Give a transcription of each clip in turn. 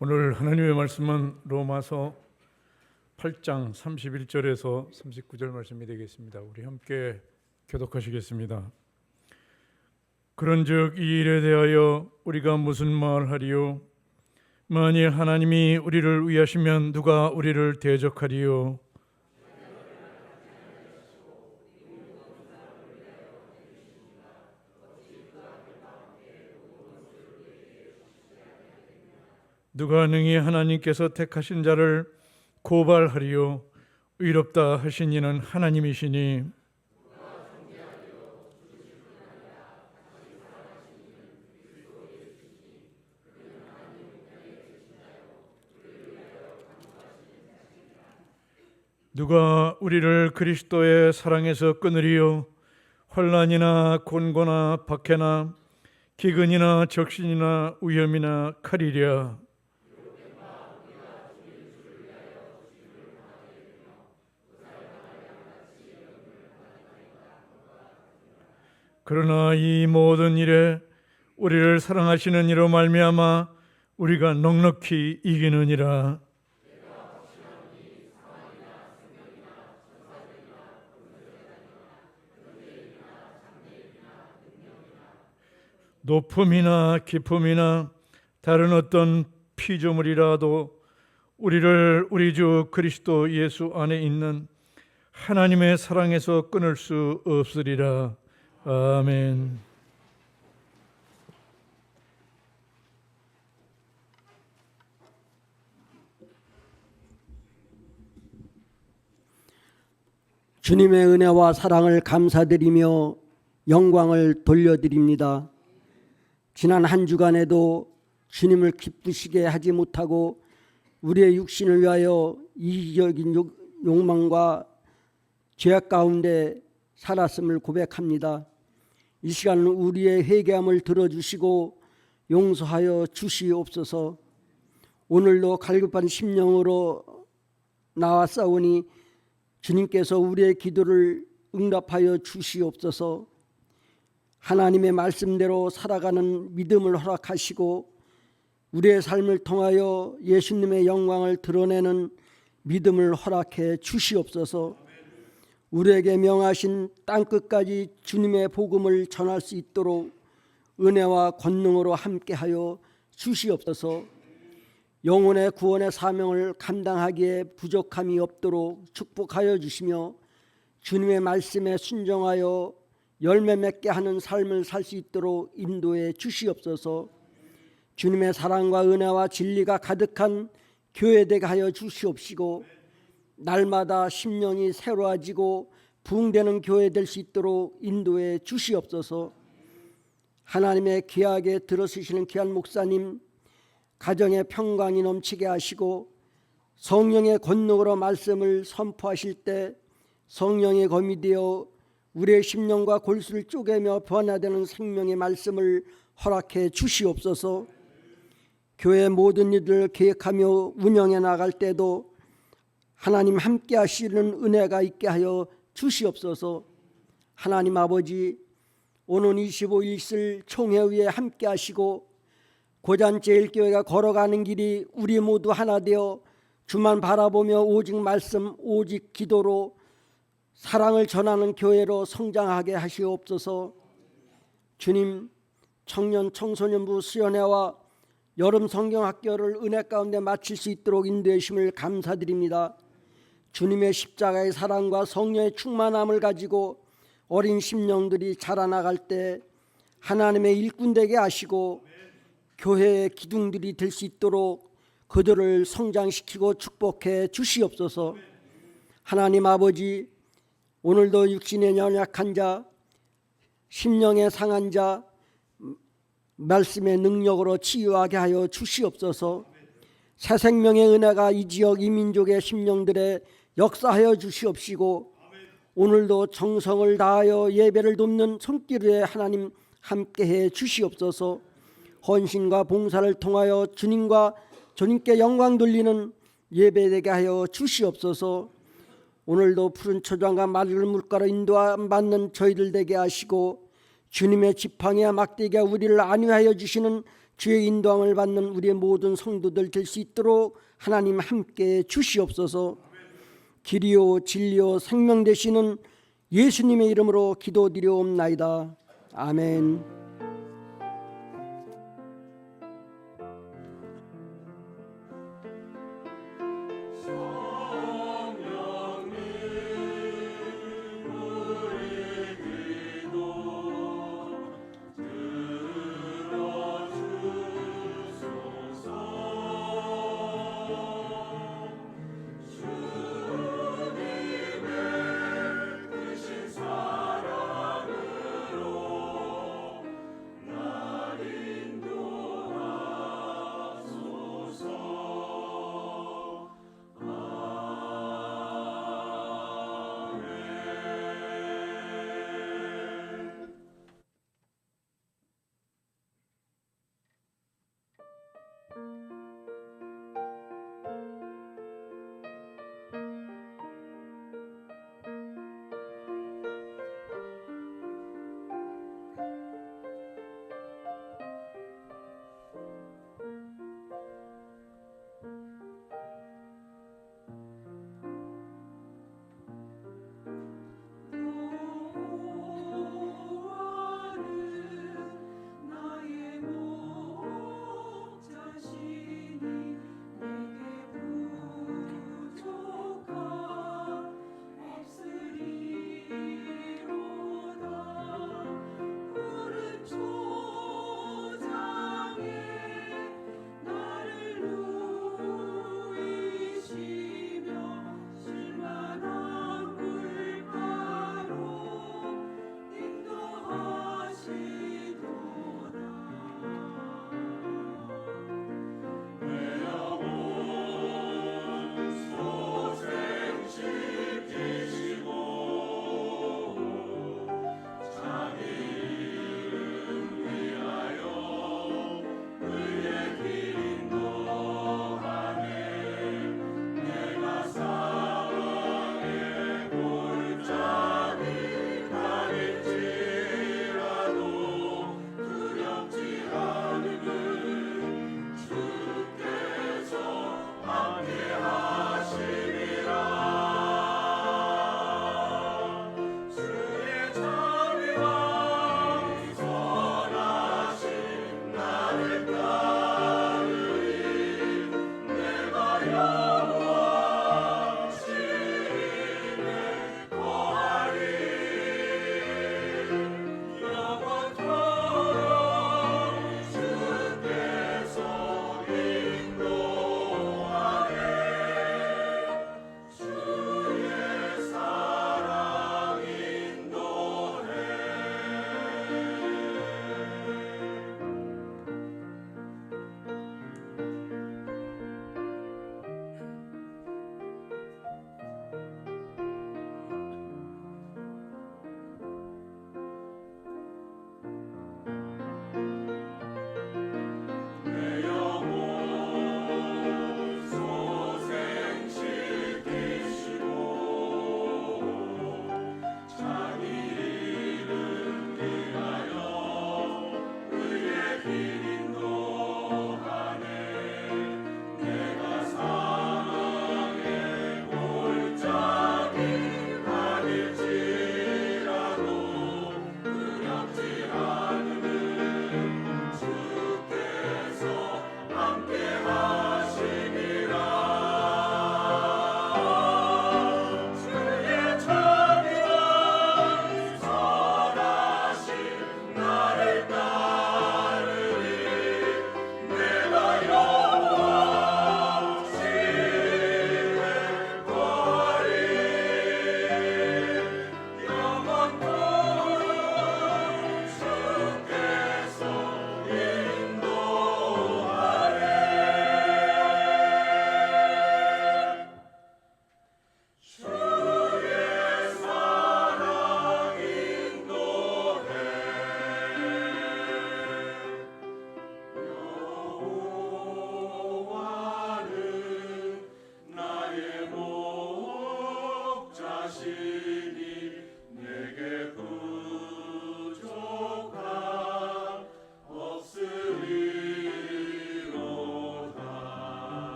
오늘 하나님의 말씀은 로마서 8장 31절에서 39절 말씀이 되겠습니다. 우리 함께 교독하시겠습니다. 그런즉 이 일에 대하여 우리가 무슨 말하리요? 만일 하나님이 우리를 위하시면 누가 우리를 대적하리요? 누가 능히 하나님께서 택하신 자를 고발하리요? 의롭다 하신 이는 하나님이시니 누가 우리를 그리스도의 사랑에서 끊으리요? 환난이나 곤고나 박해나 기근이나 적신이나 위험이나 칼이랴. 그러나 이 모든 일에 우리를 사랑하시는 이로 말미암아 우리가 넉넉히 이기느니라. 높음이나 깊음이나 다른 어떤 피조물이라도 우리를 우리 주 그리스도 예수 안에 있는 하나님의 사랑에서 끊을 수 없으리라. 아멘. 주님의 은혜와 사랑을 감사드리며 영광을 돌려드립니다. 지난 한 주간에도 주님을 기쁘시게 하지 못하고 우리의 육신을 위하여 이기적인 욕망과 죄악 가운데 살았음을 고백합니다. 이 시간은 우리의 회개함을 들어주시고 용서하여 주시옵소서. 오늘도 갈급한 심령으로 나왔사오니 주님께서 우리의 기도를 응답하여 주시옵소서. 하나님의 말씀대로 살아가는 믿음을 허락하시고 우리의 삶을 통하여 예수님의 영광을 드러내는 믿음을 허락해 주시옵소서. 우리에게 명하신 땅끝까지 주님의 복음을 전할 수 있도록 은혜와 권능으로 함께하여 주시옵소서. 영혼의 구원의 사명을 감당하기에 부족함이 없도록 축복하여 주시며 주님의 말씀에 순종하여 열매 맺게 하는 삶을 살 수 있도록 인도해 주시옵소서. 주님의 사랑과 은혜와 진리가 가득한 교회 되게 하여 주시옵시고 날마다 심령이 새로워지고 부흥되는 교회 될 수 있도록 인도해 주시옵소서. 하나님의 귀하게 들어서시는 귀한 목사님 가정에 평강이 넘치게 하시고 성령의 권능으로 말씀을 선포하실 때 성령의 검이 되어 우리의 심령과 골수를 쪼개며 변화되는 생명의 말씀을 허락해 주시옵소서. 교회 모든 일을 계획하며 운영해 나갈 때도 하나님 함께 하시는 은혜가 있게 하여 주시옵소서. 하나님 아버지, 오는 25일 있을 총회의에 함께 하시고 고잔제일교회가 걸어가는 길이 우리 모두 하나 되어 주만 바라보며 오직 말씀 오직 기도로 사랑을 전하는 교회로 성장하게 하시옵소서. 주님, 청년 청소년부 수련회와 여름 성경학교를 은혜 가운데 마칠 수 있도록 인도해 주심을 감사드립니다. 주님의 십자가의 사랑과 성령의 충만함을 가지고 어린 심령들이 자라나갈 때 하나님의 일꾼 되게 하시고 교회의 기둥들이 될 수 있도록 그들을 성장시키고 축복해 주시옵소서. 하나님 아버지, 오늘도 육신의 연약한 자, 심령의 상한 자 말씀의 능력으로 치유하게 하여 주시옵소서. 새 생명의 은혜가 이 지역 이 민족의 심령들에 역사하여 주시옵시고 오늘도 정성을 다하여 예배를 돕는 손길에 하나님 함께해 주시옵소서. 헌신과 봉사를 통하여 주님께 영광 돌리는 예배되게 하여 주시옵소서. 오늘도 푸른 초장과 맑은 물가로 인도받는 저희들 되게 하시고 주님의 지팡이와 막대기가 우리를 안위하여 주시는 주의 인도함을 받는 우리의 모든 성도들 될 수 있도록 하나님 함께 주시옵소서. 길이요 진리요 생명 되시는 예수님의 이름으로 기도드리옵나이다. 아멘.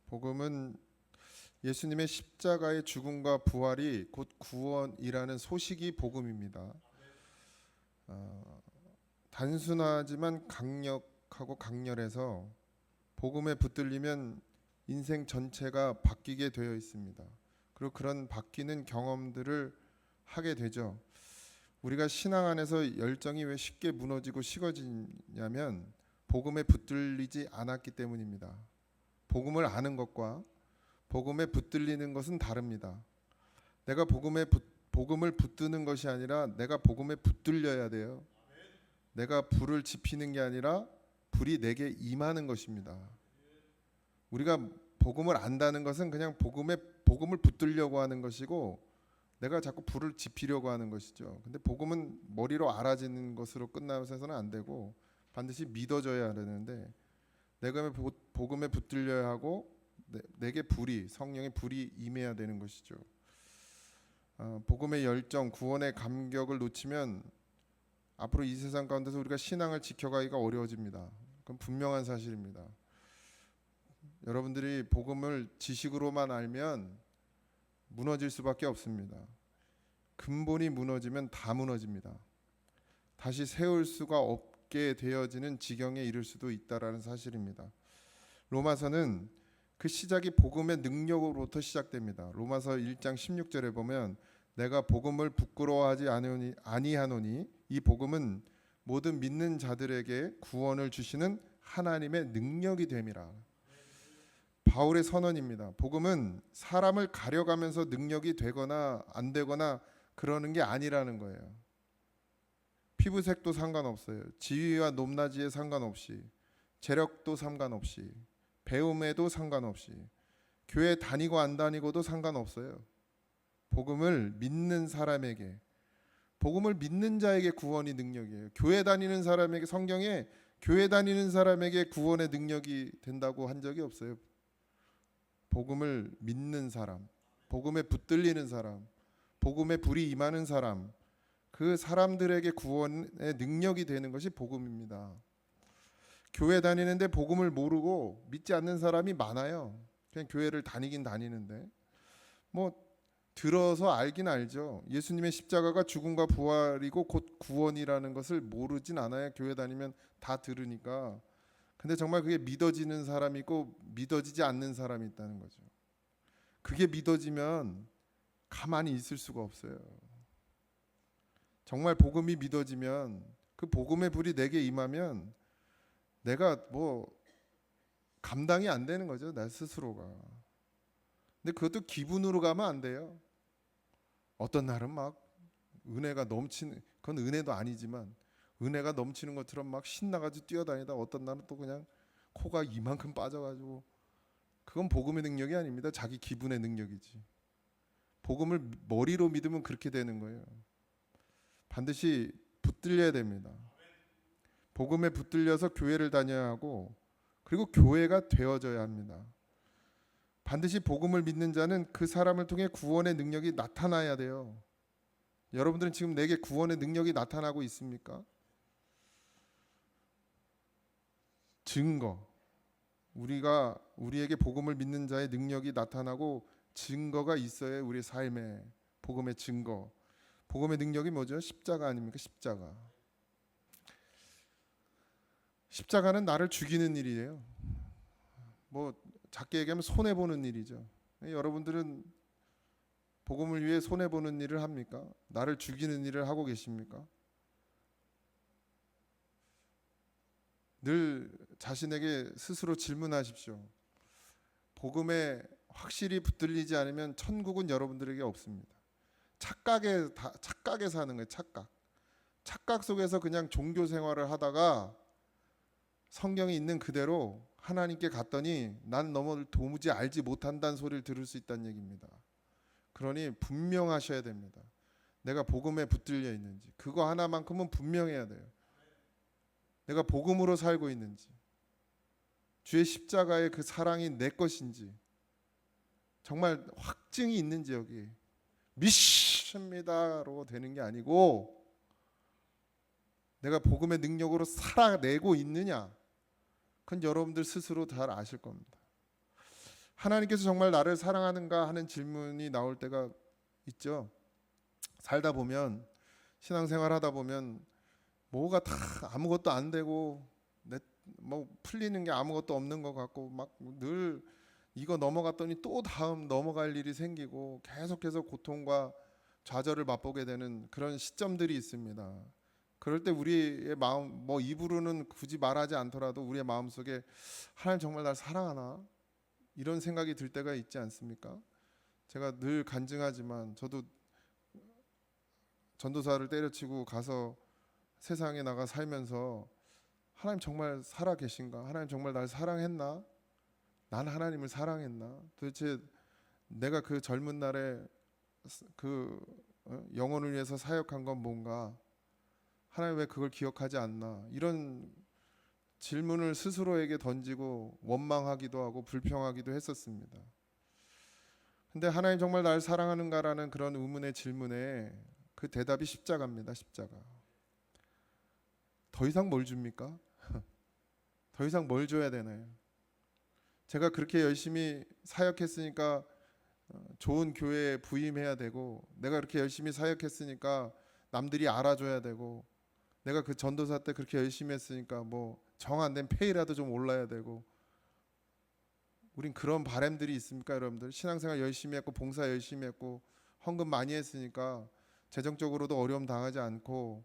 복음은 예수님의 십자가의 죽음과 부활이 곧 구원이라는 소식이 복음입니다. 단순하지만 강력하고 강렬해서 복음에 붙들리면 인생 전체가 바뀌게 되어 있습니다. 그리고 그런 바뀌는 경험들을 하게 되죠. 우리가 신앙 안에서 열정이 왜 쉽게 무너지고 식어지냐면 복음에 붙들리지 않았기 때문입니다. 복음을 아는 것과 복음에 붙들리는 것은 다릅니다. 내가 복음을 붙드는 것이 아니라 내가 복음에 붙들려야 돼요. 내가 불을 지피는 게 아니라 불이 내게 임하는 것입니다. 우리가 복음을 안다는 것은 그냥 복음을 붙들려고 하는 것이고 내가 자꾸 불을 지피려고 하는 것이죠. 근데 복음은 머리로 알아지는 것으로 끝나서는 안 되고 반드시 믿어져야 되는데 내가 복음에 붙들려야 하고 내게 성령의 불이 임해야 되는 것이죠. 복음의 열정, 구원의 감격을 놓치면 앞으로 이 세상 가운데서 우리가 신앙을 지켜가기가 어려워집니다. 그건 분명한 사실입니다. 여러분들이 복음을 지식으로만 알면 무너질 수밖에 없습니다. 근본이 무너지면 다 무너집니다. 다시 세울 수가 없게 되어지는 지경에 이를 수도 있다라는 사실입니다. 로마서는 그 시작이 복음의 능력으로부터 시작됩니다. 로마서 1장 16절에 보면 내가 복음을 부끄러워하지 아니하노니 이 복음은 모든 믿는 자들에게 구원을 주시는 하나님의 능력이 됨이라. 바울의 선언입니다. 복음은 사람을 가려가면서 능력이 되거나 안 되거나 그러는 게 아니라는 거예요. 피부색도 상관없어요. 지위와 높낮이에 상관없이, 재력도 상관없이, 배움에도 상관없이, 교회 다니고 안 다니고도 상관없어요. 복음을 믿는 사람에게, 복음을 믿는 자에게 구원이 능력이에요. 교회 다니는 사람에게, 성경에 교회 다니는 사람에게 구원의 능력이 된다고 한 적이 없어요. 복음을 믿는 사람, 복음에 붙들리는 사람, 복음에 불이 임하는 사람, 그 사람들에게 구원의 능력이 되는 것이 복음입니다. 교회 다니는데 복음을 모르고 믿지 않는 사람이 많아요. 그냥 교회를 다니긴 다니는데 들어서 알긴 알죠. 예수님의 십자가가 죽음과 부활이고 곧 구원이라는 것을 모르진 않아요. 교회 다니면 다 들으니까. 근데 정말 그게 믿어지는 사람이 있고 믿어지지 않는 사람이 있다는 거죠. 그게 믿어지면 가만히 있을 수가 없어요. 정말 복음이 믿어지면, 그 복음의 불이 내게 임하면 내가 감당이 안 되는 거죠. 나 스스로가. 근데 그것도 기분으로 가면 안 돼요. 어떤 날은 막 은혜가 넘치는, 그건 은혜도 아니지만 은혜가 넘치는 것처럼 막 신나가지고 뛰어다니다 어떤 날은 또 그냥 코가 이만큼 빠져가지고, 그건 복음의 능력이 아닙니다. 자기 기분의 능력이지. 복음을 머리로 믿으면 그렇게 되는 거예요. 반드시 붙들려야 됩니다. 복음에 붙들려서 교회를 다녀야 하고, 그리고 교회가 되어져야 합니다. 반드시 복음을 믿는 자는 그 사람을 통해 구원의 능력이 나타나야 돼요. 여러분들은 지금 내게 구원의 능력이 나타나고 있습니까? 증거, 우리에게 복음을 믿는 자의 능력이 나타나고 증거가 있어야 우리 삶에 복음의 증거. 복음의 능력이 뭐죠? 십자가 아닙니까? 십자가는 나를 죽이는 일이에요. 작게 얘기하면 손해보는 일이죠. 여러분들은 복음을 위해 손해보는 일을 합니까? 나를 죽이는 일을 하고 계십니까? 늘 자신에게 스스로 질문하십시오. 복음에 확실히 붙들리지 않으면 천국은 여러분들에게 없습니다. 착각에 사는 거예요. 착각 속에서 그냥 종교 생활을 하다가 성경에 있는 그대로 하나님께 갔더니 난 너무 도무지 알지 못한다는 소리를 들을 수 있다는 얘기입니다. 그러니 분명하셔야 됩니다. 내가 복음에 붙들려 있는지, 그거 하나만큼은 분명해야 돼요. 내가 복음으로 살고 있는지, 주의 십자가의 그 사랑이 내 것인지, 정말 확증이 있는지, 여기 믿습니다로 되는 게 아니고 내가 복음의 능력으로 살아내고 있느냐, 그건 여러분들 스스로 잘 아실 겁니다. 하나님께서 정말 나를 사랑하는가 하는 질문이 나올 때가 있죠. 살다 보면, 신앙생활 하다 보면 뭐가 다 아무것도 안 되고 뭐 풀리는 게 아무것도 없는 것 같고 막 늘 이거 넘어갔더니 또 다음 넘어갈 일이 생기고 계속해서 고통과 좌절을 맛보게 되는 그런 시점들이 있습니다. 그럴 때 우리의 마음, 뭐 입으로는 굳이 말하지 않더라도 우리의 마음속에 하나님 정말 날 사랑하나? 이런 생각이 들 때가 있지 않습니까? 제가 늘 간증하지만 저도 전도사를 때려치고 가서 세상에 나가 살면서 하나님 정말 살아 계신가? 하나님 정말 날 사랑했나? 난 하나님을 사랑했나? 도대체 내가 그 젊은 날에 그 영혼을 위해서 사역한 건 뭔가? 하나님 왜 그걸 기억하지 않나? 이런 질문을 스스로에게 던지고 원망하기도 하고 불평하기도 했었습니다. 근데 하나님 정말 날 사랑하는가라는 그런 의문의 질문에 그 대답이 십자가입니다. 십자가. 더 이상 뭘 줍니까? 더 이상 뭘 줘야 되나요? 제가 그렇게 열심히 사역했으니까 좋은 교회에 부임해야 되고, 내가 그렇게 열심히 사역했으니까 남들이 알아줘야 되고, 내가 그 전도사 때 그렇게 열심히 했으니까 뭐 정 안 된 페이라도 좀 올라야 되고, 우린 그런 바람들이 있습니까, 여러분들? 신앙생활 열심히 했고 봉사 열심히 했고 헌금 많이 했으니까 재정적으로도 어려움 당하지 않고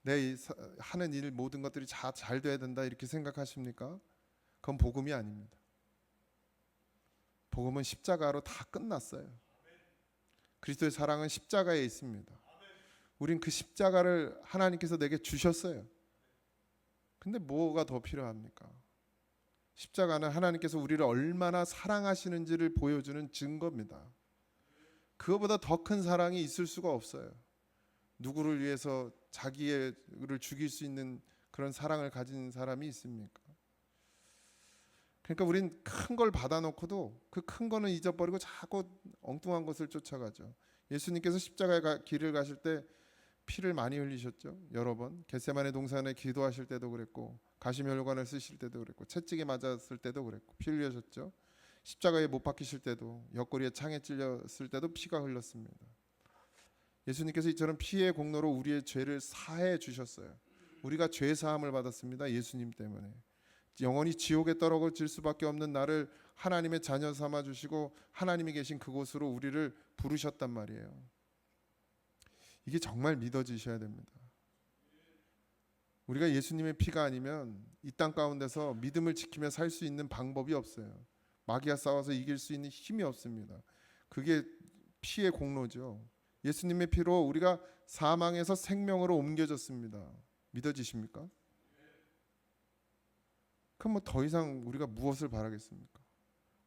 내 하는 일 모든 것들이 다 잘 돼야 된다 이렇게 생각하십니까? 그건 복음이 아닙니다. 복음은 십자가로 다 끝났어요. 그리스도의 사랑은 십자가에 있습니다. 우린 그 십자가를 하나님께서 내게 주셨어요. 근데 뭐가 더 필요합니까? 십자가는 하나님께서 우리를 얼마나 사랑하시는지를 보여주는 증거입니다. 그거보다 더 큰 사랑이 있을 수가 없어요. 누구를 위해서 자기를 죽일 수 있는 그런 사랑을 가진 사람이 있습니까? 그러니까 우린 큰 걸 받아놓고도 그 큰 거는 잊어버리고 자꾸 엉뚱한 것을 쫓아가죠. 예수님께서 십자가의 길을 가실 때 피를 많이 흘리셨죠. 여러 번 겟세마네 동산에 기도하실 때도 그랬고, 가시면류관을 쓰실 때도 그랬고, 채찍에 맞았을 때도 그랬고 피 흘리셨죠. 십자가에 못 박히실 때도, 옆구리에 창에 찔렸을 때도 피가 흘렀습니다. 예수님께서 이처럼 피의 공로로 우리의 죄를 사해 주셨어요. 우리가 죄 사함을 받았습니다. 예수님 때문에. 영원히 지옥에 떨어질 수밖에 없는 나를 하나님의 자녀 삼아 주시고 하나님이 계신 그곳으로 우리를 부르셨단 말이에요. 이게 정말 믿어지셔야 됩니다. 우리가 예수님의 피가 아니면 이 땅 가운데서 믿음을 지키며 살 수 있는 방법이 없어요. 마귀와 싸워서 이길 수 있는 힘이 없습니다. 그게 피의 공로죠. 예수님의 피로 우리가 사망에서 생명으로 옮겨졌습니다. 믿어지십니까? 그럼 뭐 더 이상 우리가 무엇을 바라겠습니까?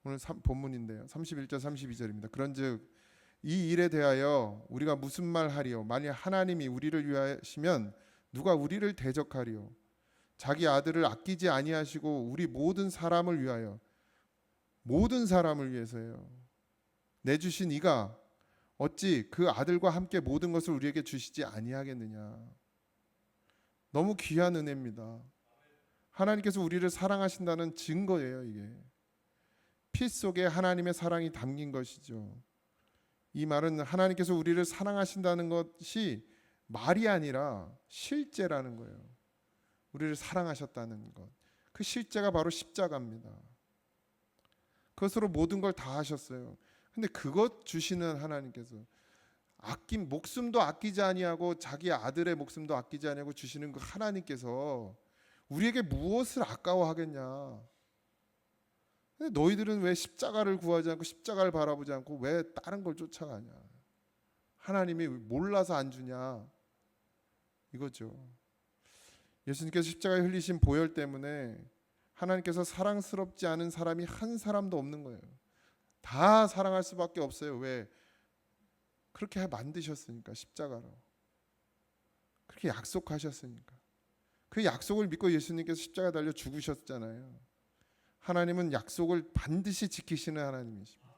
오늘 본문인데요. 31절 32절입니다. 그런즉 이 일에 대하여 우리가 무슨 말 하리요? 만일 하나님이 우리를 위하시면 누가 우리를 대적하리요? 자기 아들을 아끼지 아니하시고 우리 모든 사람을 위하여, 모든 사람을 위해서요, 내주신 이가 어찌 그 아들과 함께 모든 것을 우리에게 주시지 아니하겠느냐. 너무 귀한 은혜입니다. 하나님께서 우리를 사랑하신다는 증거예요. 이게 피 속에 하나님의 사랑이 담긴 것이죠. 이 말은 하나님께서 우리를 사랑하신다는 것이 말이 아니라 실제라는 거예요. 우리를 사랑하셨다는 것, 그 실제가 바로 십자가입니다. 그것으로 모든 걸 다 하셨어요. 근데 그것 주시는 하나님께서 목숨도 아끼지 아니하고 자기 아들의 목숨도 아끼지 아니하고 주시는 그 하나님께서 우리에게 무엇을 아까워하겠냐. 근데 너희들은 왜 십자가를 구하지 않고 십자가를 바라보지 않고 왜 다른 걸 쫓아가냐. 하나님이 몰라서 안 주냐, 이거죠. 예수님께서 십자가에 흘리신 보혈 때문에 하나님께서 사랑스럽지 않은 사람이 한 사람도 없는 거예요. 다 사랑할 수밖에 없어요. 왜? 그렇게 만드셨으니까. 십자가로 그렇게 약속하셨으니까. 그 약속을 믿고 예수님께서 십자가 달려 죽으셨잖아요. 하나님은 약속을 반드시 지키시는 하나님이십니다.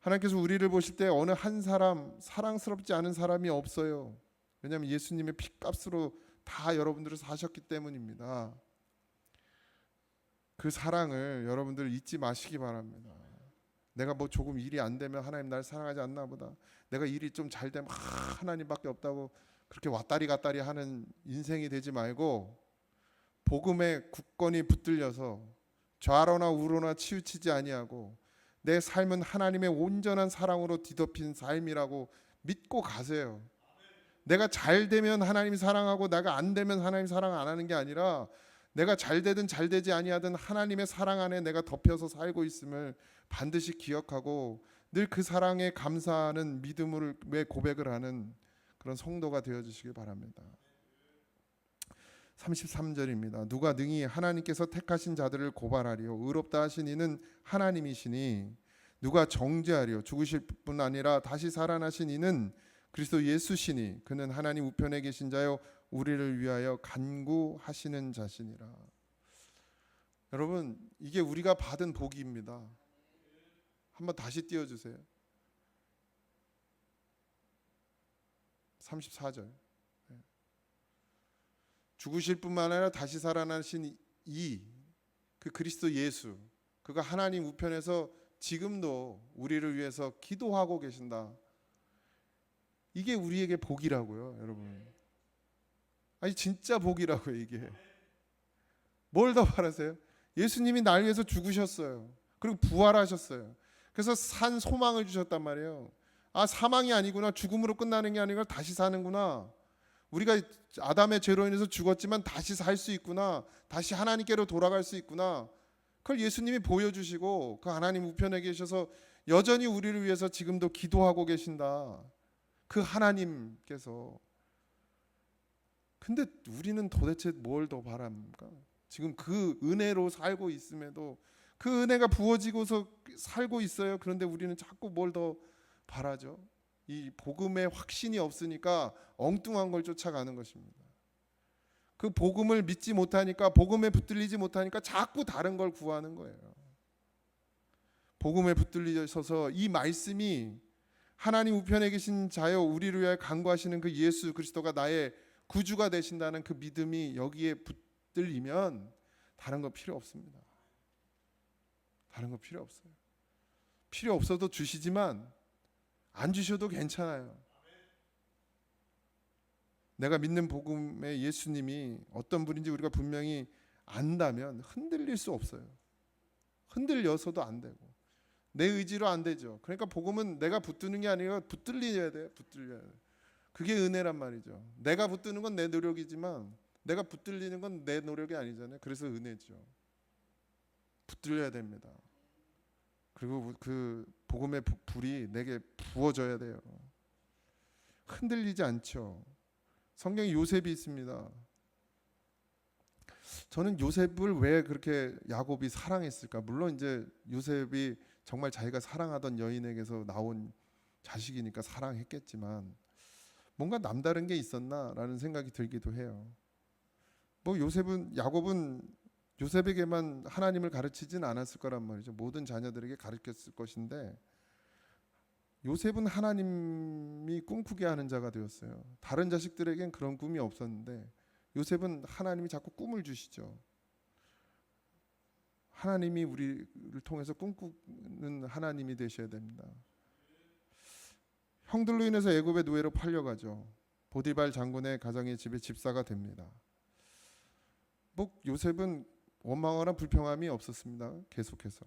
하나님께서 우리를 보실 때 어느 한 사람, 사랑스럽지 않은 사람이 없어요. 왜냐하면 예수님의 피, 값으로 다 여러분들을 사셨기 때문입니다. 그 사랑을 여러분들 잊지 마시기 바랍니다. 내가 뭐 조금 일이 안 되면 하나님 날 사랑하지 않나 보다. 내가 일이 좀 잘 되면 하나님밖에 없다고 그렇게 왔다리 갔다리 하는 인생이 되지 말고 복음에 굳건히 붙들려서 좌로나 우로나 치우치지 아니하고 내 삶은 하나님의 온전한 사랑으로 뒤덮인 삶이라고 믿고 가세요. 내가 잘 되면 하나님이 사랑하고 내가 안 되면 하나님 사랑 안 하는 게 아니라 내가 잘 되든 잘 되지 아니하든 하나님의 사랑 안에 내가 덮여서 살고 있음을 반드시 기억하고 늘 그 사랑에 감사하는 믿음으로 고백을 하는 그런 성도가 되어주시길 바랍니다. 33절입니다. 누가 능히 하나님께서 택하신 자들을 고발하리요 의롭다 하신 이는 하나님이시니 누가 정죄하리요 죽으실 뿐 아니라 다시 살아나신 이는 그리스도 예수시니 그는 하나님 우편에 계신 자요 우리를 위하여 간구하시는 자시니라. 여러분 이게 우리가 받은 복입니다. 한번 다시 띄워주세요. 34절. 죽으실 뿐만 아니라 다시 살아나신 그 그리스도 예수, 그가 하나님 우편에서 지금도 우리를 위해서 기도하고 계신다. 이게 우리에게 복이라고요, 여러분. 아니 진짜 복이라고요, 이게. 뭘 더 바라세요? 예수님이 날 위해서 죽으셨어요. 그리고 부활하셨어요. 그래서 산 소망을 주셨단 말이에요. 아, 사망이 아니구나. 죽음으로 끝나는 게 아니라 다시 사는구나. 우리가 아담의 죄로 인해서 죽었지만 다시 살 수 있구나. 다시 하나님께로 돌아갈 수 있구나. 그걸 예수님이 보여주시고 그 하나님 우편에 계셔서 여전히 우리를 위해서 지금도 기도하고 계신다. 그 하나님께서. 근데 우리는 도대체 뭘 더 바랍니까? 지금 그 은혜로 살고 있음에도 그 은혜가 부어지고서 살고 있어요. 그런데 우리는 자꾸 뭘 더 바라죠? 이 복음의 확신이 없으니까 엉뚱한 걸 쫓아가는 것입니다. 그 복음을 믿지 못하니까, 복음에 붙들리지 못하니까 자꾸 다른 걸 구하는 거예요. 복음에 붙들리셔서 이 말씀이 하나님 우편에 계신 자여 우리를 위하여 간구하시는 그 예수 그리스도가 나의 구주가 되신다는 그 믿음이 여기에 붙들리면 다른 거 필요 없습니다. 다른 거 필요 없어요. 필요 없어도 주시지만 안 주셔도 괜찮아요. 내가 믿는 복음의 예수님이 어떤 분인지 우리가 분명히 안다면 흔들릴 수 없어요. 흔들려서도 안 되고 내 의지로 안 되죠. 그러니까 복음은 내가 붙드는 게 아니라 붙들려야 돼요. 붙들려야 돼요. 그게 은혜란 말이죠. 내가 붙드는 건 내 노력이지만 내가 붙들리는 건 내 노력이 아니잖아요. 그래서 은혜죠. 붙들려야 됩니다. 그리고 그 복음의 불이 내게 부어져야 돼요. 흔들리지 않죠. 성경에 요셉이 있습니다. 저는 요셉을 왜 그렇게 야곱이 사랑했을까? 물론 이제 요셉이 정말 자기가 사랑하던 여인에게서 나온 자식이니까 사랑했겠지만 뭔가 남다른 게 있었나라는 생각이 들기도 해요. 뭐 야곱은 요셉에게만 하나님을 가르치진 않았을 거란 말이죠. 모든 자녀들에게 가르쳤을 것인데 요셉은 하나님이 꿈꾸게 하는 자가 되었어요. 다른 자식들에겐 그런 꿈이 없었는데 요셉은 하나님이 자꾸 꿈을 주시죠. 하나님이 우리를 통해서 꿈꾸는 하나님이 되셔야 됩니다. 형들로 인해서 애굽의 노예로 팔려가죠. 보디발 장군의 가정의 집에 집사가 됩니다. 뭐 요셉은 원망하거나 불평함이 없었습니다. 계속해서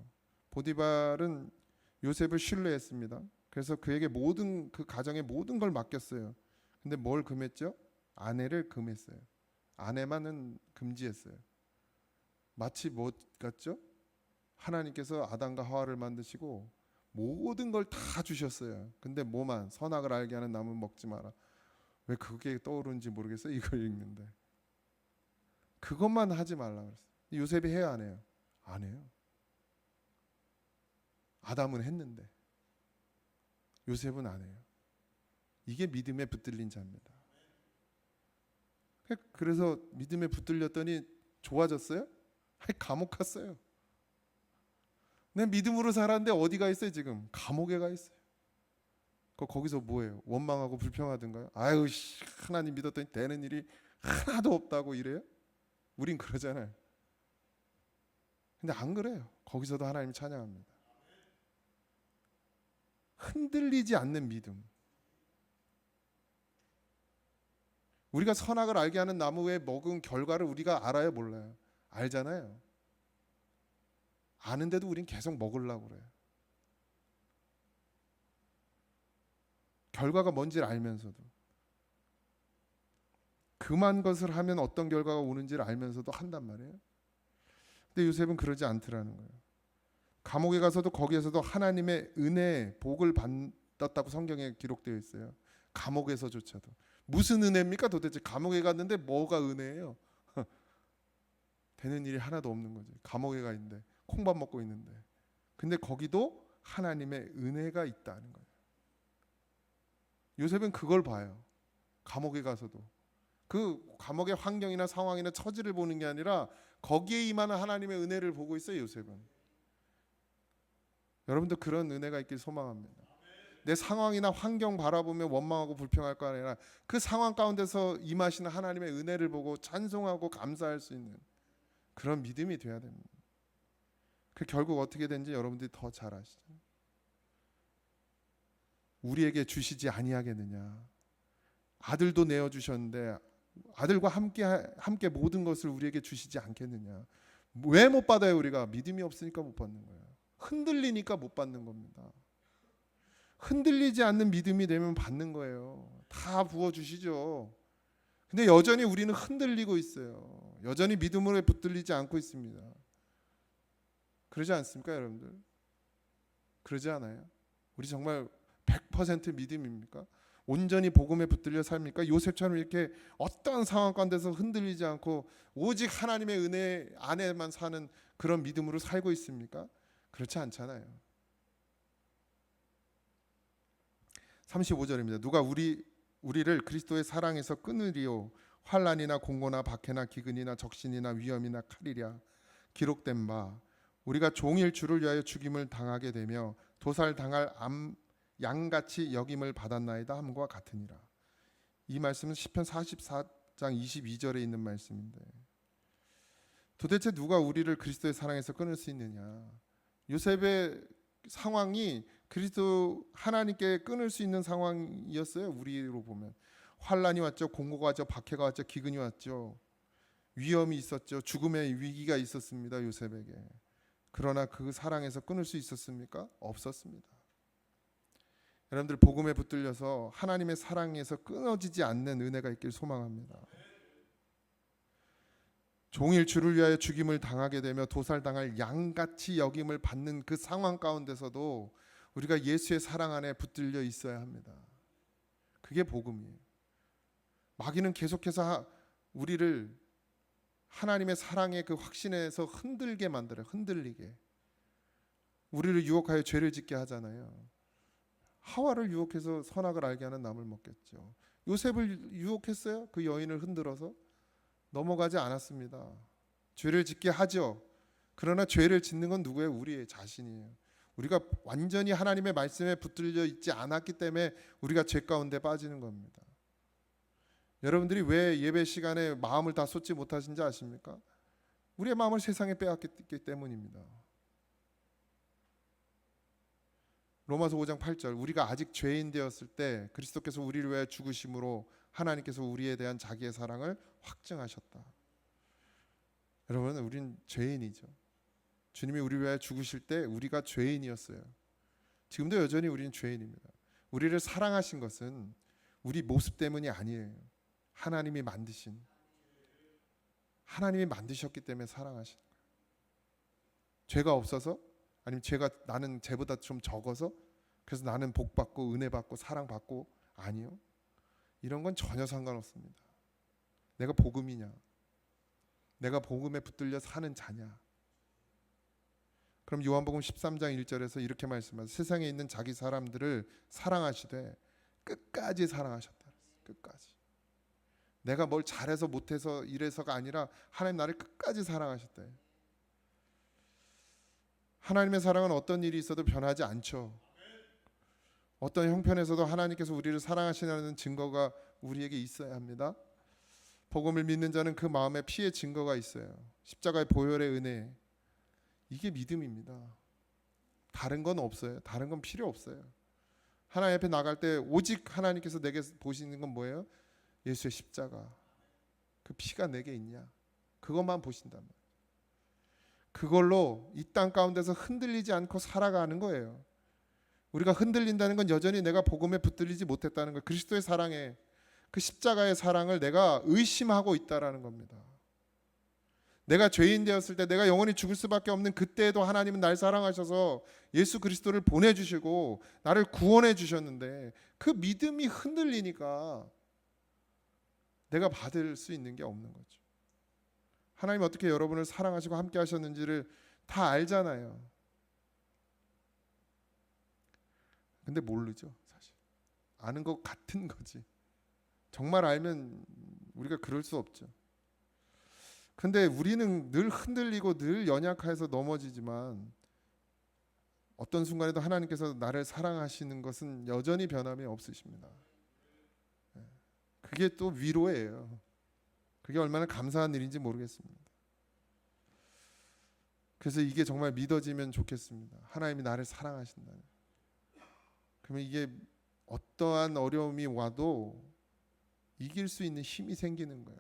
보디발은 요셉을 신뢰했습니다. 그래서 그에게 그 가정의 모든 걸 맡겼어요. 근데 뭘 금했죠? 아내를 금했어요. 아내만은 금지했어요. 마치 뭐 같죠? 하나님께서 아담과 하와를 만드시고 모든 걸 다 주셨어요. 근데 뭐만 선악을 알게 하는 나무는 먹지 마라. 왜 그게 떠오르는지 모르겠어요. 이걸 읽는데 그것만 하지 말라 그랬어요. 요셉이 해야 안 해요? 안 해요. 아담은 했는데 요셉은 안 해요. 이게 믿음에 붙들린 자입니다. 그래서 믿음에 붙들렸더니 좋아졌어요? 감옥 갔어요. 내 믿음으로 살았는데 어디가 있어요 지금? 감옥에 가 있어요. 거기서 뭐예요? 원망하고 불평하든가요? 아유 하나님 믿었더니 되는 일이 하나도 없다고 이래요? 우린 그러잖아요. 근데 안 그래요. 거기서도 하나님 찬양합니다. 흔들리지 않는 믿음. 우리가 선악을 알게 하는 나무에 먹은 결과를 우리가 알아요, 몰라요? 알잖아요. 아는데도 우린 계속 먹으려고 그래요. 결과가 뭔지를 알면서도. 금한 것을 하면 어떤 결과가 오는지를 알면서도 한단 말이에요. 근데 요셉은 그러지 않더라는 거예요. 감옥에 가서도 거기에서도 하나님의 은혜, 복을 받았다고 성경에 기록되어 있어요. 감옥에서조차도. 무슨 은혜입니까? 도대체 감옥에 갔는데 뭐가 은혜예요? 되는 일이 하나도 없는 거지. 감옥에 가 있는데 콩밥 먹고 있는데. 근데 거기도 하나님의 은혜가 있다는 거예요. 요셉은 그걸 봐요. 감옥에 가서도. 그 감옥의 환경이나 상황이나 처지를 보는 게 아니라 거기에 임하는 하나님의 은혜를 보고 있어요, 요셉은. 여러분도 그런 은혜가 있길 소망합니다. 내 상황이나 환경 바라보며 원망하고 불평할 거 아니라 그 상황 가운데서 임하시는 하나님의 은혜를 보고 찬송하고 감사할 수 있는 그런 믿음이 돼야 됩니다. 그 결국 어떻게 된지 여러분들이 더 잘 아시죠. 우리에게 주시지 아니하겠느냐. 아들도 내어 주셨는데 아들과 함께 모든 것을 우리에게 주시지 않겠느냐. 왜 못 받아요? 우리가 믿음이 없으니까 못 받는 거예요. 흔들리니까 못 받는 겁니다. 흔들리지 않는 믿음이 되면 받는 거예요. 다 부어 주시죠. 근데 여전히 우리는 흔들리고 있어요. 여전히 믿음으로 붙들리지 않고 있습니다. 그러지 않습니까, 여러분들? 그러지 않아요? 우리 정말 100% 믿음입니까? 온전히 복음에 붙들려 삽니까? 요셉처럼 이렇게 어떤 상황 가운데서 흔들리지 않고 오직 하나님의 은혜 안에만 사는 그런 믿음으로 살고 있습니까? 그렇지 않잖아요. 35절입니다. 누가 우리를 그리스도의 사랑에서 끊으리요? 환난이나 공고나 박해나 기근이나 적신이나 위험이나 칼이랴. 기록된 바 우리가 종일 주를 위하여 죽임을 당하게 되며 도살당할 양같이 여김을 받았나이다 함과 같으니라. 이 말씀은 시편 44장 22절에 있는 말씀인데 도대체 누가 우리를 그리스도의 사랑에서 끊을 수 있느냐. 요셉의 상황이 그리스도 하나님께 끊을 수 있는 상황이었어요. 우리로 보면 환난이 왔죠. 공고가 왔죠. 박해가 왔죠. 기근이 왔죠. 위험이 있었죠. 죽음의 위기가 있었습니다. 요셉에게. 그러나 그 사랑에서 끊을 수 있었습니까? 없었습니다. 여러분들 복음에 붙들려서 하나님의 사랑에서 끊어지지 않는 은혜가 있길 소망합니다. 종일 주를 위하여 죽임을 당하게 되며 도살당할 양같이 여김을 받는 그 상황 가운데서도 우리가 예수의 사랑 안에 붙들려 있어야 합니다. 그게 복음이에요. 마귀는 계속해서 우리를 하나님의 사랑의 그 확신에서 흔들게 만들어요. 흔들리게. 우리를 유혹하여 죄를 짓게 하잖아요. 하와를 유혹해서 선악을 알게 하는 나무를 먹겠죠. 요셉을 유혹했어요. 그 여인을 흔들어서 넘어가지 않았습니다. 죄를 짓게 하죠. 그러나 죄를 짓는 건 누구예요? 우리의 자신이에요. 우리가 완전히 하나님의 말씀에 붙들려 있지 않았기 때문에 우리가 죄 가운데 빠지는 겁니다. 여러분들이 왜 예배 시간에 마음을 다 쏟지 못하신지 아십니까? 우리의 마음을 세상에 빼앗겼기 때문입니다. 로마서 5장 8절 우리가 아직 죄인 되었을 때 그리스도께서 우리를 위하여 죽으심으로 하나님께서 우리에 대한 자기의 사랑을 확증하셨다. 여러분, 우린 죄인이죠. 주님이 우리를 위하여 죽으실 때 우리가 죄인이었어요. 지금도 여전히 우리는 죄인입니다. 우리를 사랑하신 것은 우리 모습 때문이 아니에요. 하나님이 만드셨기 때문에 사랑하시는 거예요. 죄가 없어서 아니면 나는 쟤보다 좀 적어서 그래서 나는 복 받고 은혜 받고 사랑 받고 아니요. 이런 건 전혀 상관없습니다. 내가 복음이냐? 내가 복음에 붙들려 사는 자냐? 그럼 요한복음 13장 1절에서 이렇게 말씀하세요. 세상에 있는 자기 사람들을 사랑하시되 끝까지 사랑하셨다. 끝까지. 내가 뭘 잘해서 못해서 이래서가 아니라 하나님 나를 끝까지 사랑하셨다. 하나님의 사랑은 어떤 일이 있어도 변하지 않죠. 어떤 형편에서도 하나님께서 우리를 사랑하시는 증거가 우리에게 있어야 합니다. 복음을 믿는 자는 그 마음에 피의 증거가 있어요. 십자가의 보혈의 은혜. 이게 믿음입니다. 다른 건 없어요. 다른 건 필요 없어요. 하나님 앞에 나갈 때 오직 하나님께서 내게 보시는 건 뭐예요? 예수의 십자가. 그 피가 내게 있냐? 그것만 보신다면. 그걸로 이 땅 가운데서 흔들리지 않고 살아가는 거예요. 우리가 흔들린다는 건 여전히 내가 복음에 붙들리지 못했다는 거. 그리스도의 사랑에, 그 십자가의 사랑을 내가 의심하고 있다라는 겁니다. 내가 죄인 되었을 때, 내가 영원히 죽을 수밖에 없는 그때에도 하나님은 날 사랑하셔서 예수 그리스도를 보내주시고 나를 구원해 주셨는데, 그 믿음이 흔들리니까 내가 받을 수 있는 게 없는 거죠. 하나님 어떻게 여러분을 사랑하시고 함께 하셨는지를 다 알잖아요. 근데 모르죠, 사실. 아는 것 같은 거지. 정말 알면 우리가 그럴 수 없죠. 근데 우리는 늘 흔들리고 늘 연약해서 넘어지지만, 어떤 순간에도 하나님께서 나를 사랑하시는 것은 여전히 변함이 없으십니다. 그게 또 위로예요. 그게 얼마나 감사한 일인지 모르겠습니다. 그래서 이게 정말 믿어지면 좋겠습니다. 하나님이 나를 사랑하신다는. 그러면 이게 어떠한 어려움이 와도 이길 수 있는 힘이 생기는 거야.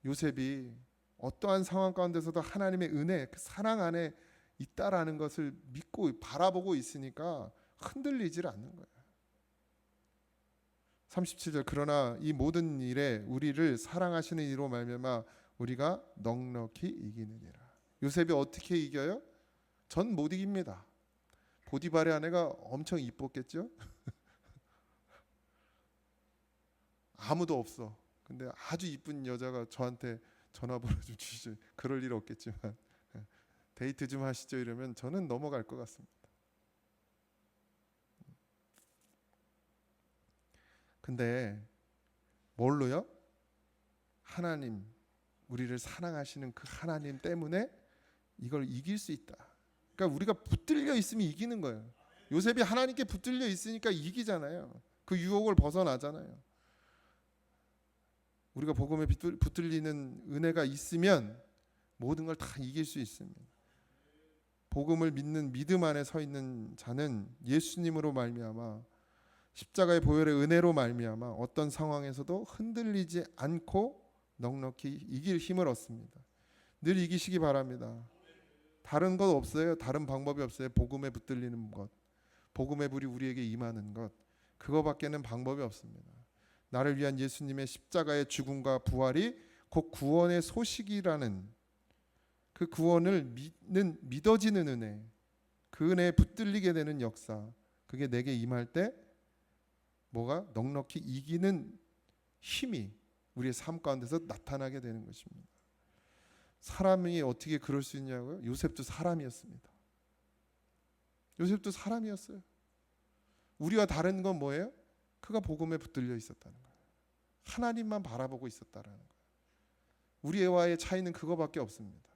요셉이 어떠한 상황 가운데서도 하나님의 은혜, 그 사랑 안에 있다라는 것을 믿고 바라보고 있으니까 흔들리질 않는 거야. 37절, 그러나 이 모든 일에 우리를 사랑하시는 이로 말미암아 우리가 넉넉히 이기느니라. 요셉이 어떻게 이겨요? 전 못 이깁니다. 보디발의 아내가 엄청 이뻤겠죠? 아무도 없어. 근데 아주 이쁜 여자가 저한테 전화번호 좀 주시죠. 그럴 일 없겠지만 데이트 좀 하시죠 이러면 저는 넘어갈 것 같습니다. 근데 뭘로요? 하나님, 우리를 사랑하시는 그 하나님 때문에 이걸 이길 수 있다. 그러니까 우리가 붙들려 있으면 이기는 거예요. 요셉이 하나님께 붙들려 있으니까 이기잖아요. 그 유혹을 벗어나잖아요. 우리가 복음에 붙들리는 은혜가 있으면 모든 걸 다 이길 수 있습니다. 복음을 믿는 믿음 안에 서 있는 자는 예수님으로 말미암아, 십자가의 보혈의 은혜로 말미암아 어떤 상황에서도 흔들리지 않고 넉넉히 이길 힘을 얻습니다. 늘 이기시기 바랍니다. 다른 것 없어요. 다른 방법이 없어요. 복음에 붙들리는 것, 복음의 불이 우리에게 임하는 것, 그거밖에는 방법이 없습니다. 나를 위한 예수님의 십자가의 죽음과 부활이 곧 구원의 소식이라는 그 구원을 믿어지는 은혜, 그 은혜에 붙들리게 되는 역사, 그게 내게 임할 때 뭐가 넉넉히 이기는 힘이 우리의 삶 가운데서 나타나게 되는 것입니다. 사람이 어떻게 그럴 수 있냐고요? 요셉도 사람이었습니다. 요셉도 사람이었어요. 우리와 다른 건 뭐예요? 그가 복음에 붙들려 있었다는 거예요. 하나님만 바라보고 있었다라는 거예요. 우리와의 차이는 그거밖에 없습니다.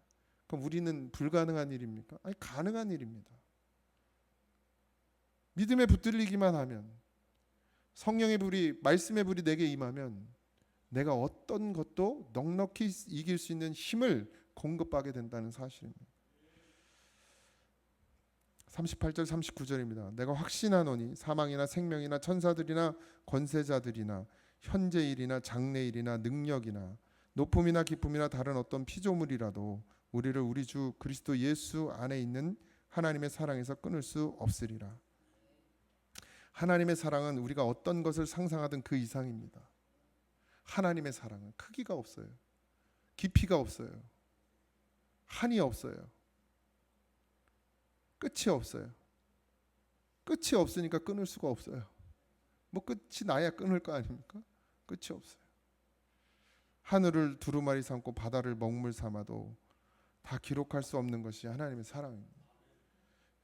그럼 우리는 불가능한 일입니까? 아니, 가능한 일입니다. 믿음에 붙들리기만 하면, 성령의 불이, 말씀의 불이 내게 임하면 내가 어떤 것도 넉넉히 이길 수 있는 힘을 공급하게 된다는 사실입니다. 38절 39절입니다. 내가 확신하노니 사망이나 생명이나 천사들이나 권세자들이나 현재일이나 장래일이나 능력이나 높음이나 기쁨이나 다른 어떤 피조물이라도 우리를 우리 주 그리스도 예수 안에 있는 하나님의 사랑에서 끊을 수 없으리라. 하나님의 사랑은 우리가 어떤 것을 상상하든 그 이상입니다. 하나님의 사랑은 크기가 없어요. 깊이가 없어요. 한이 없어요. 끝이 없어요. 끝이 없으니까 끊을 수가 없어요. 뭐 끝이 나야 끊을 거 아닙니까? 끝이 없어요. 하늘을 두루마리 삼고 바다를 먹물 삼아도 다 기록할 수 없는 것이 하나님의 사랑입니다.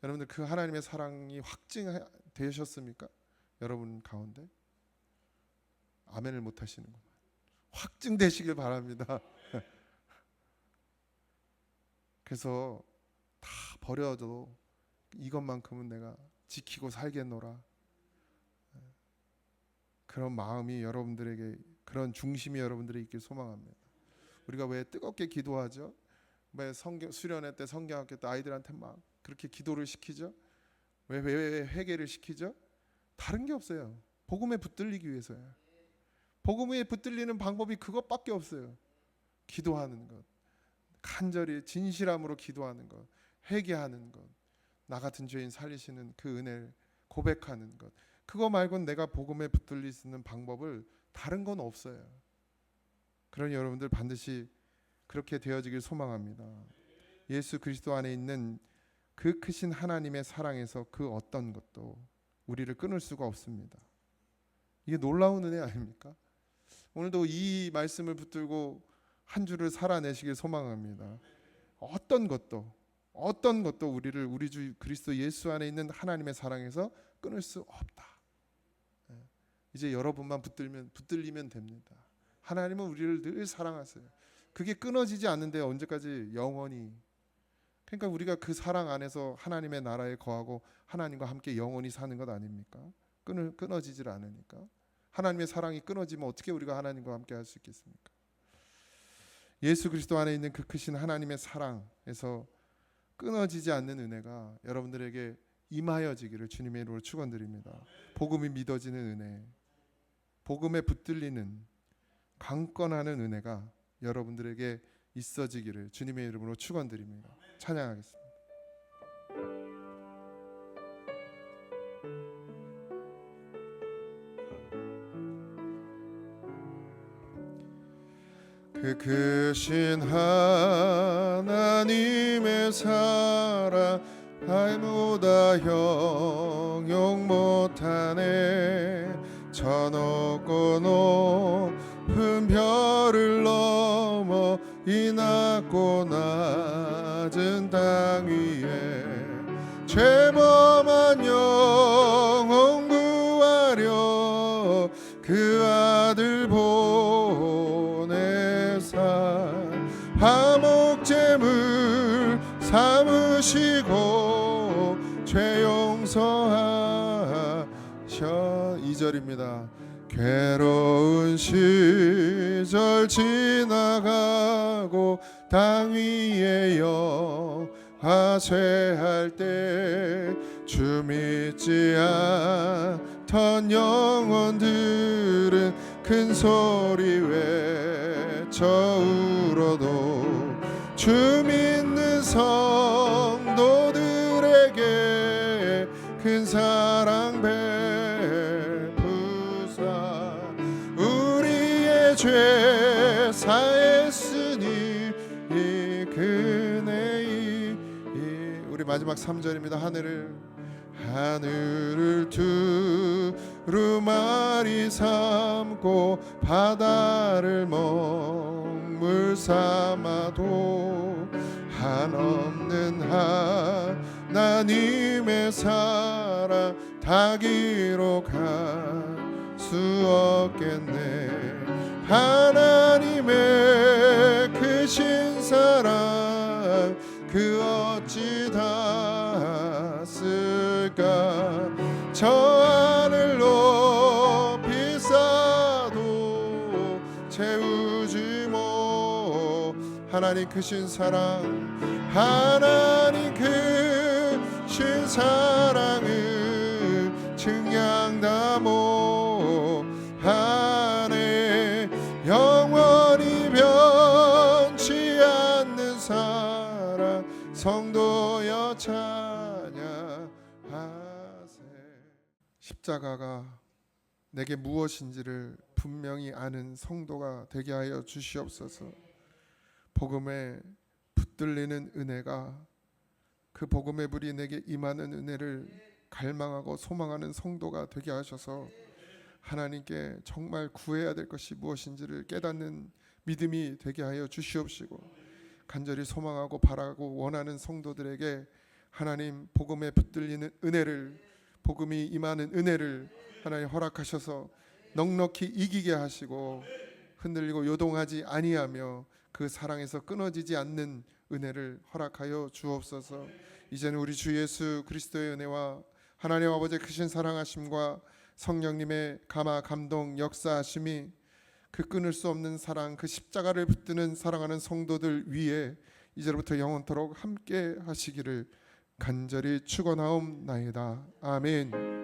여러분들, 그 하나님의 사랑이 확증되셨습니까? 여러분 가운데? 아멘을 못 하시는구만. 확증되시길 바랍니다. 그래서 다 버려도 이것만큼은 내가 지키고 살겠노라. 그런 마음이 여러분들에게, 그런 중심이 여러분들에게 있길 소망합니다. 우리가 왜 뜨겁게 기도하죠? 왜 성경 수련회 때 성경학교 때 아이들한테 막 그렇게 기도를 시키죠? 왜 회개를 시키죠? 다른 게 없어요. 복음에 붙들리기 위해서요. 복음에 붙들리는 방법이 그것밖에 없어요. 기도하는 것, 간절히 진실함으로 기도하는 것, 회개하는 것, 나 같은 죄인 살리시는 그 은혜를 고백하는 것. 그거 말고는 내가 복음에 붙들릴 수 있는 방법을 다른 건 없어요. 그러니 여러분들 반드시 그렇게 되어지길 소망합니다. 예수 그리스도 안에 있는 그 크신 하나님의 사랑에서 그 어떤 것도 우리를 끊을 수가 없습니다. 이게 놀라운 은혜 아닙니까? 오늘도 이 말씀을 붙들고 한 주를 살아내시길 소망합니다. 어떤 것도 우리를 우리 주 그리스도 예수 안에 있는 하나님의 사랑에서 끊을 수 없다. 이제 여러분만 붙들리면 됩니다. 하나님은 우리를 늘 사랑하세요. 그게 끊어지지 않는데 언제까지 영원히. 그러니까 우리가 그 사랑 안에서 하나님의 나라에 거하고 하나님과 함께 영원히 사는 것 아닙니까? 끊어지질 않으니까. 하나님의 사랑이 끊어지면 어떻게 우리가 하나님과 함께 할 수 있겠습니까? 예수 그리스도 안에 있는 그 크신 하나님의 사랑에서 끊어지지 않는 은혜가 여러분들에게 임하여지기를 주님의 이름으로 축원드립니다. 복음이 믿어지는 은혜, 복음에 붙들리는 강건하는 은혜가 여러분들에게 있어지기를 주님의 이름으로 축원드립니다. 찬양하겠습니다. 그 크신 하나님의 사랑 달보다 형용 못하네. 저 높고 높은 별을 넘어 이 낮고 낮은 땅 위에 죄범한 영혼 구하려 그 아들 보내사 화목제물 삼으시고 죄 용서하셔. 2절입니다. 괴로운 시절 지나가고 땅 위에 영화쇠할 때 주 믿지 않던 영혼들은 큰 소리 외쳐 울어도 주 믿는 성도들에게 큰 사랑 베푸사 우리의 죄 사했으니 이 그네이. 우리 마지막 3절입니다. 하늘을 두루마리 삼고 바다를 먹물 삼아도 한없는 하나님의 사랑 다 기록할 수 없겠네. 하나님의 크신 사랑 그 어찌 다 쓸까. 저 하늘 높이 쌓아도 채우지 못. 하나님 크신 사랑, 하나님 크신 사랑을 증량 다 못하네. 영원히 변치 않는 사랑 성도여 찬양하세. 십자가가 내게 무엇인지를 분명히 아는 성도가 되게 하여 주시옵소서. 복음에 붙들리는 은혜가, 그 복음의 불이 내게 임하는 은혜를 갈망하고 소망하는 성도가 되게 하셔서 하나님께 정말 구해야 될 것이 무엇인지를 깨닫는 믿음이 되게 하여 주시옵시고, 간절히 소망하고 바라고 원하는 성도들에게 하나님 복음에 붙들리는 은혜를, 복음이 임하는 은혜를 하나님 허락하셔서 넉넉히 이기게 하시고 흔들리고 요동하지 아니하며 그 사랑에서 끊어지지 않는 은혜를 허락하여 주옵소서. 이제는 우리 주 예수 그리스도의 은혜와 하나님 아버지의 크신 사랑하심과 성령님의 감화 감동 역사하심이, 그 끊을 수 없는 사랑, 그 십자가를 붙드는 사랑하는 성도들 위에 이제로부터 영원토록 함께 하시기를 간절히 축원하옵나이다. 아멘.